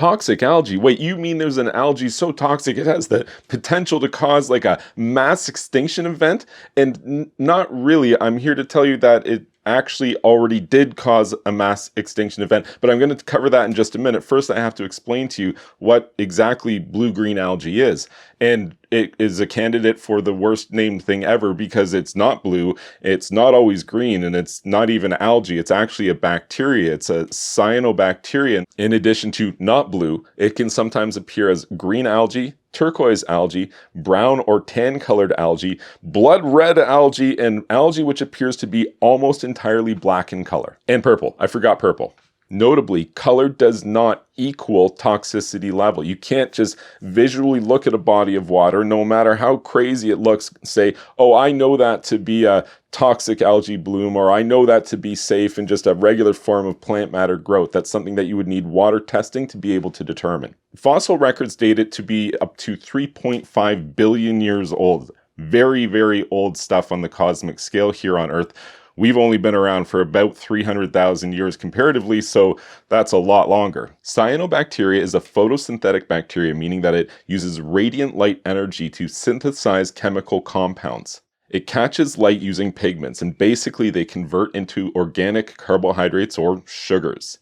Toxic algae? Wait, you mean there's an algae so toxic it has the potential to cause like a mass extinction event? And not really. I'm here to tell you that it actually already did cause a mass extinction event, but I'm going to cover that in just a minute. First, I have to explain to you what exactly blue-green algae is. And it is a candidate for the worst named thing ever because it's not blue, it's not always green, and it's not even algae. It's actually a bacteria. It's a cyanobacteria. In addition to not blue, it can sometimes appear as green algae, turquoise algae, brown or tan colored algae, blood red algae, and algae which appears to be almost entirely black in color. And purple. I forgot purple. Notably, color does not equal toxicity level. You can't just visually look at a body of water, no matter how crazy it looks, say, oh, I know that to be a toxic algae bloom, or I know that to be safe and just a regular form of plant matter growth. That's something that you would need water testing to be able to determine. Fossil records date it to be up to 3.5 billion years old. Very, very old stuff on the cosmic scale here on Earth. We've only been around for about 300,000 years comparatively, so that's a lot longer. Cyanobacteria is a photosynthetic bacteria, meaning that it uses radiant light energy to synthesize chemical compounds. It catches light using pigments, and basically they convert into organic carbohydrates or sugars.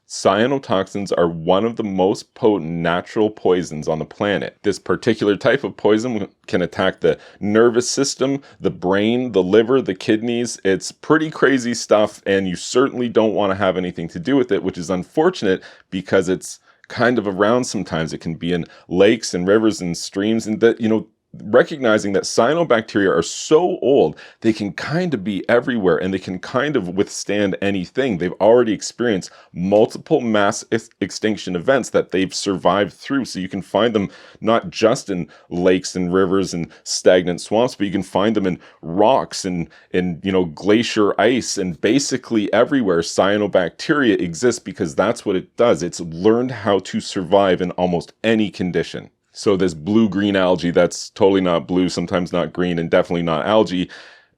Cyanotoxins are one of the most potent natural poisons on the planet. This particular type of poison can attack the nervous system, the brain, the liver, the kidneys. It's pretty crazy stuff, and you certainly don't want to have anything to do with it, which is unfortunate because it's kind of around sometimes. It can be in lakes and rivers and streams, and that, recognizing that cyanobacteria are so old, they can kind of be everywhere and they can kind of withstand anything. They've already experienced multiple mass extinction events that they've survived through. So you can find them not just in lakes and rivers and stagnant swamps, but you can find them in rocks and glacier ice, and basically everywhere cyanobacteria exists because that's what it does. It's learned how to survive in almost any condition. So this blue-green algae that's totally not blue, sometimes not green, and definitely not algae,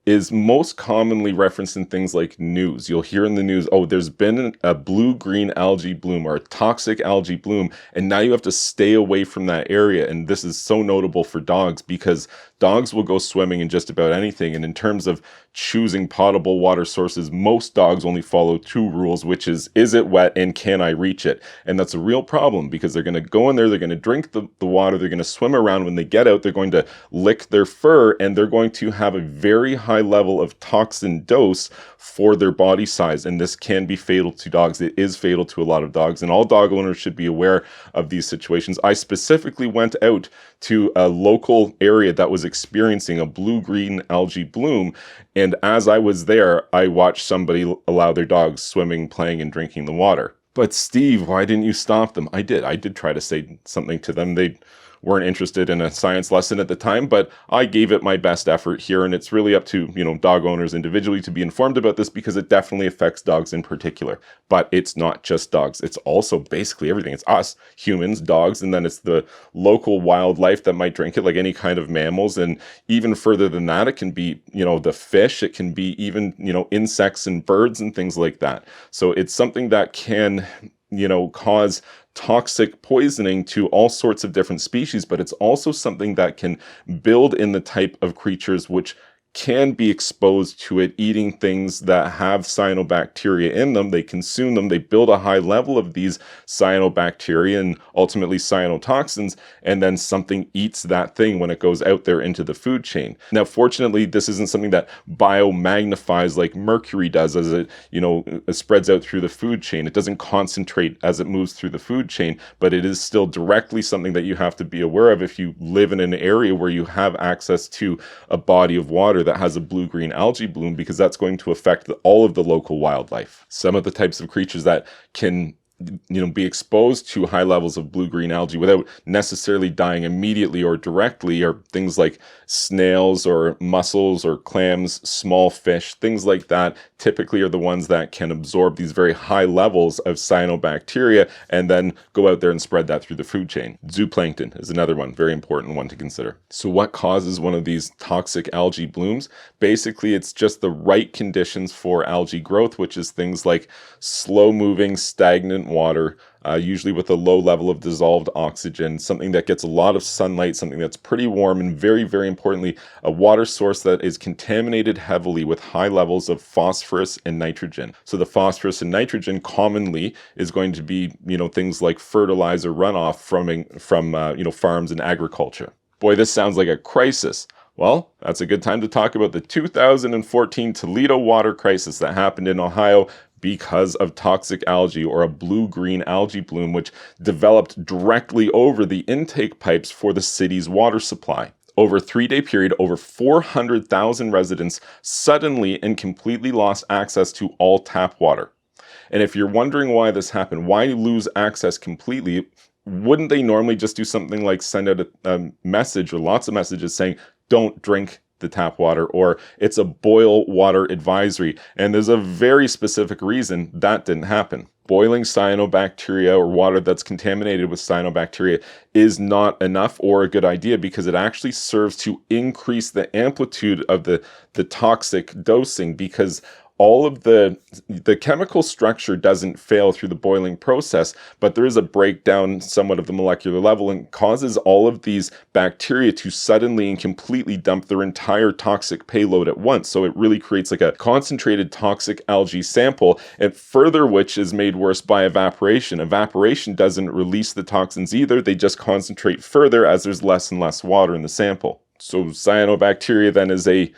is most commonly referenced in things like news. You'll hear in the news, oh, there's been a blue-green algae bloom or a toxic algae bloom, and now you have to stay away from that area. And this is so notable for dogs because dogs will go swimming in just about anything. And in terms of choosing potable water sources, most dogs only follow two rules, which is it wet and can I reach it? And that's a real problem because they're going to go in there, they're going to drink the water, they're going to swim around. When they get out, they're going to lick their fur, and they're going to have a very high level of toxin dose for their body size. And this can be fatal to dogs. It is fatal to a lot of dogs, and all dog owners should be aware of these situations. I specifically went out to a local area that was experiencing a blue-green algae bloom, and as I was there, I watched somebody allow their dogs swimming, playing, and drinking the water. But Steve, why didn't you stop them? I did try to say something to them. They weren't interested in a science lesson at the time, but I gave it my best effort here, and it's really up to, dog owners individually to be informed about this because it definitely affects dogs in particular. But it's not just dogs. It's also basically everything. It's us, humans, dogs, and then it's the local wildlife that might drink it, like any kind of mammals. And even further than that, it can be, the fish, it can be even, insects and birds and things like that. So it's something that can, cause toxic poisoning to all sorts of different species, but it's also something that can build in the type of creatures which can be exposed to it, eating things that have cyanobacteria in them. They consume them, they build a high level of these cyanobacteria and ultimately cyanotoxins, and then something eats that thing when it goes out there into the food chain. Now, fortunately, this isn't something that biomagnifies like mercury does as it, spreads out through the food chain. It doesn't concentrate as it moves through the food chain, but it is still directly something that you have to be aware of if you live in an area where you have access to a body of water that has a blue-green algae bloom, because that's going to affect all of the local wildlife. Some of the types of creatures that can be exposed to high levels of blue-green algae without necessarily dying immediately or directly are things like snails or mussels or clams, small fish, things like that typically are the ones that can absorb these very high levels of cyanobacteria and then go out there and spread that through the food chain. Zooplankton is another one, very important one to consider. So what causes one of these toxic algae blooms? Basically, it's just the right conditions for algae growth, which is things like slow-moving, stagnant water, usually with a low level of dissolved oxygen, something that gets a lot of sunlight, something that's pretty warm, and very, very importantly, a water source that is contaminated heavily with high levels of phosphorus and nitrogen. So the phosphorus and nitrogen commonly is going to be, things like fertilizer runoff from farms and agriculture. Boy, this sounds like a crisis. Well, that's a good time to talk about the 2014 Toledo Water Crisis that happened in Ohio because of toxic algae, or a blue-green algae bloom, which developed directly over the intake pipes for the city's water supply. Over a 3-day period, over 400,000 residents suddenly and completely lost access to all tap water. And if you're wondering why this happened, why lose access completely, wouldn't they normally just do something like send out a message or lots of messages saying, don't drink the tap water, or it's a boil water advisory? And there's a very specific reason that didn't happen. Boiling cyanobacteria, or water that's contaminated with cyanobacteria, is not enough or a good idea, because it actually serves to increase the amplitude of the toxic dosing, because all of the chemical structure doesn't fail through the boiling process, but there is a breakdown somewhat of the molecular level, and causes all of these bacteria to suddenly and completely dump their entire toxic payload at once. So it really creates like a concentrated toxic algae sample, and further which is made worse by evaporation. Evaporation doesn't release the toxins either, they just concentrate further as there's less and less water in the sample. So cyanobacteria then is a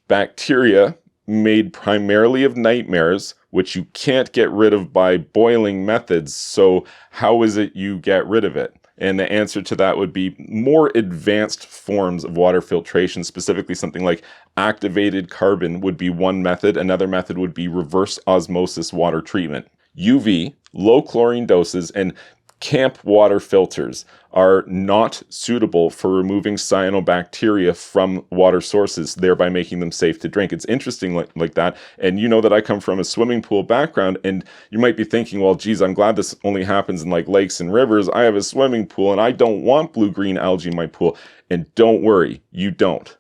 bacteria made primarily of nightmares, which you can't get rid of by boiling methods. So how is it you get rid of it? And the answer to that would be more advanced forms of water filtration, specifically something like activated carbon would be one method. Another method would be reverse osmosis water treatment. UV, low chlorine doses, and camp water filters are not suitable for removing cyanobacteria from water sources, thereby making them safe to drink. It's interesting like that. And you know that I come from a swimming pool background, and you might be thinking, well, geez, I'm glad this only happens in like lakes and rivers. I have a swimming pool and I don't want blue-green algae in my pool. And don't worry, you don't.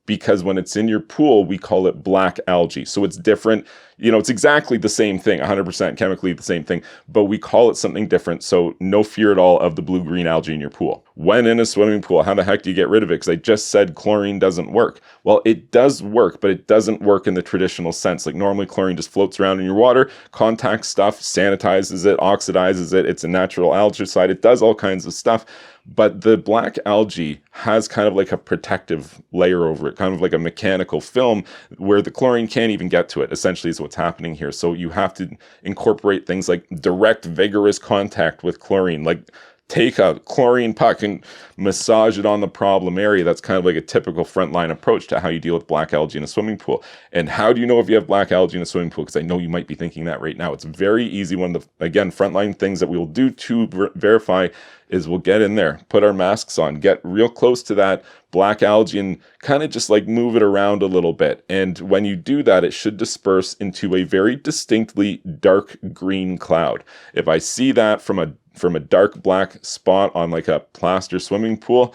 Because when it's in your pool, we call it black algae. So it's different. It's exactly the same thing, 100% chemically the same thing, but we call it something different. So no fear at all of the blue-green algae in your pool. When in a swimming pool, how the heck do you get rid of it? Because I just said chlorine doesn't work. Well, it does work, but it doesn't work in the traditional sense. Like normally chlorine just floats around in your water, contacts stuff, sanitizes it, oxidizes it. It's a natural algicide. It does all kinds of stuff. But the black algae has kind of like a protective layer over it, kind of like a mechanical film where the chlorine can't even get to it, essentially is what's happening here. So you have to incorporate things like direct, vigorous contact with chlorine, like take a chlorine puck and massage it on the problem area. That's kind of like a typical frontline approach to how you deal with black algae in a swimming pool. And how do you know if you have black algae in a swimming pool? Because I know you might be thinking that right now. It's very easy. One of the, again, frontline things that we will do to verify is we'll get in there, put our masks on, get real close to that black algae and kind of just like move it around a little bit. And when you do that, it should disperse into a very distinctly dark green cloud. If I see that from a dark black spot on like a plaster swimming pool,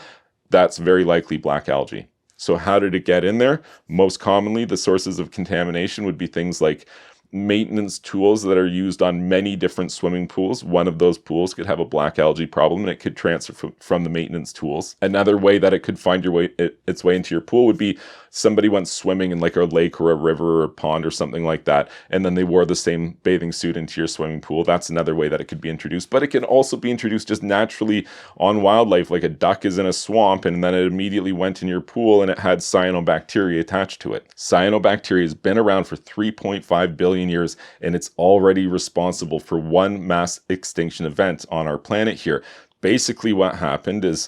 that's very likely black algae. So how did it get in there? Most commonly, the sources of contamination would be things like maintenance tools that are used on many different swimming pools. One of those pools could have a black algae problem and it could transfer from the maintenance tools. Another way that it could find its way into your pool would be somebody went swimming in like a lake or a river or a pond or something like that, and then they wore the same bathing suit into your swimming pool. That's another way that it could be introduced. But it can also be introduced just naturally on wildlife, like a duck is in a swamp and then it immediately went in your pool and it had cyanobacteria attached to it. Cyanobacteria has been around for 3.5 billion years, and it's already responsible for one mass extinction event on our planet here. Basically what happened is,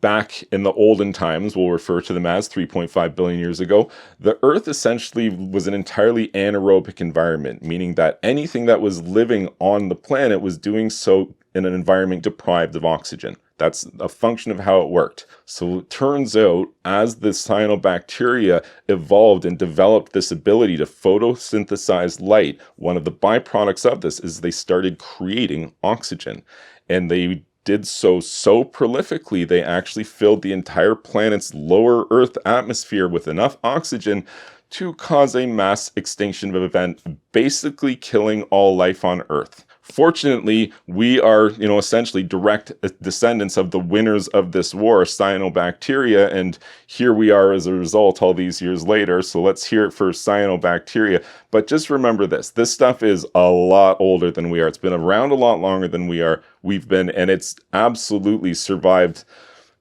back in the olden times, we'll refer to them as 3.5 billion years ago, the Earth essentially was an entirely anaerobic environment, meaning that anything that was living on the planet was doing so in an environment deprived of oxygen. That's a function of how it worked. So it turns out, as the cyanobacteria evolved and developed this ability to photosynthesize light, one of the byproducts of this is they started creating oxygen. And they did so prolifically, they actually filled the entire planet's lower Earth atmosphere with enough oxygen to cause a mass extinction event, basically killing all life on Earth. Fortunately, we are, essentially direct descendants of the winners of this war, cyanobacteria, and here we are as a result all these years later. So let's hear it for cyanobacteria. But just remember this stuff is a lot older than we are. It's been around a lot longer than we've been, and it's absolutely survived,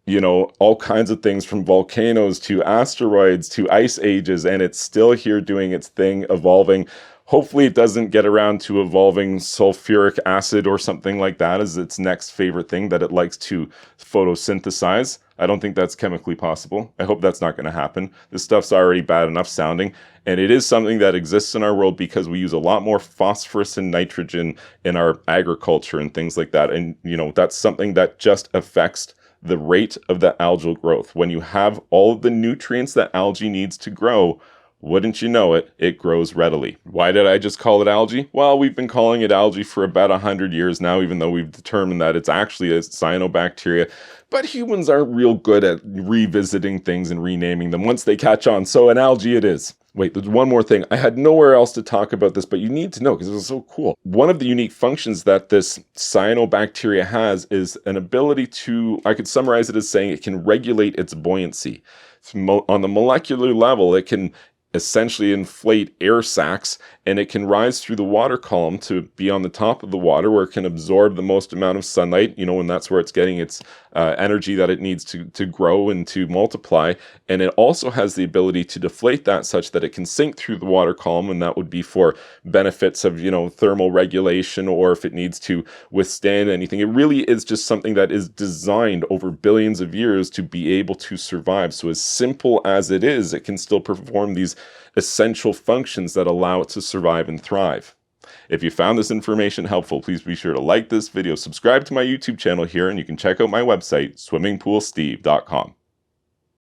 all kinds of things from volcanoes to asteroids to ice ages, and it's still here doing its thing, evolving. Hopefully it doesn't get around to evolving sulfuric acid or something like that as its next favorite thing that it likes to photosynthesize. I don't think that's chemically possible. I hope that's not going to happen. This stuff's already bad enough sounding, and it is something that exists in our world because we use a lot more phosphorus and nitrogen in our agriculture and things like that. And, that's something that just affects the rate of the algal growth. When you have all of the nutrients that algae needs to grow, wouldn't you know it, it grows readily. Why did I just call it algae? Well, we've been calling it algae for about 100 years now, even though we've determined that it's actually a cyanobacteria. But humans aren't real good at revisiting things and renaming them once they catch on. So an algae it is. Wait, there's one more thing. I had nowhere else to talk about this, but you need to know because it was so cool. One of the unique functions that this cyanobacteria has is an ability to, I could summarize it as saying it can regulate its buoyancy. On the molecular level, it can essentially inflate air sacs, and it can rise through the water column to be on the top of the water where it can absorb the most amount of sunlight, and that's where it's getting its energy that it needs to grow and to multiply. And it also has the ability to deflate that such that it can sink through the water column, and that would be for benefits of, thermal regulation, or if it needs to withstand anything. It really is just something that is designed over billions of years to be able to survive. So as simple as it is, it can still perform these essential functions that allow it to survive and thrive. If you found this information helpful, please be sure to like this video, subscribe to my YouTube channel here, and you can check out my website, swimmingpoolsteve.com.